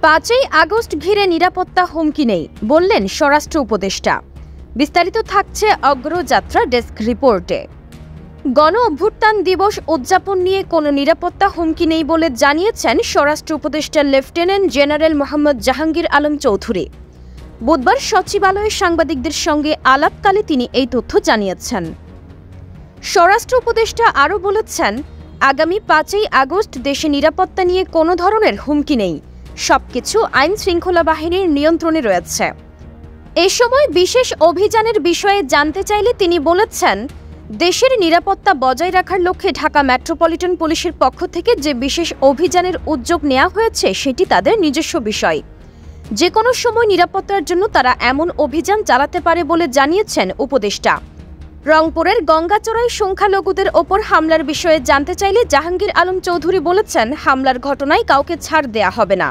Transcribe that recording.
5ই August ঘিরে নিরাপত্তা হুমকি নেই বললেন স্বরাষ্ট্র উপদেষ্টা। বিস্তারিত থাকছে অগ্রযাত্রা ডেস্ক রিপোর্টে। গণ অভ্যুত্থান দিবস উদযাপন নিয়ে কোনো নিরাপত্তা হুমকি নেই বলে জানিয়েছেন স্বরাষ্ট্র উপদেষ্টা লেফটেন্যান্ট জেনারেল মোহাম্মদ জাহাঙ্গীর আলম চৌধুরী। বুধবার সচিবালয়ে সাংবাদিকদের সঙ্গে আলাপকালে তিনি এই তথ্য জানিয়েছেন। স্বরাষ্ট্র উপদেষ্টা আরও বলেছেন, আগামী 5ই আগস্ট দেশে নিরাপত্তা নিয়ে কোনো ধরনের হুমকি নেই, সবকিছু আইন শৃঙ্খলা বাহিনীর নিয়ন্ত্রণে রয়েছে। এ সময় বিশেষ অভিযানের বিষয়ে জানতে চাইলে তিনি বলেছেন, দেশের নিরাপত্তা বজায় রাখার লক্ষ্যে ঢাকা মেট্রোপলিটন পুলিশের পক্ষ থেকে যে বিশেষ অভিযানের উদ্যোগ নেওয়া হয়েছে সেটি তাদের নিজস্ব বিষয়। যে কোনো সময় নিরাপত্তার জন্য তারা এমন অভিযান চালাতে পারে বলে জানিয়েছেন উপদেষ্টা। রংপুরের গঙ্গাচড়ায় সংখ্যালঘুদের ওপর হামলার বিষয়ে জানতে চাইলে জাহাঙ্গীর আলম চৌধুরী বলেছেন, হামলার ঘটনায় কাউকে ছাড় দেয়া হবে না।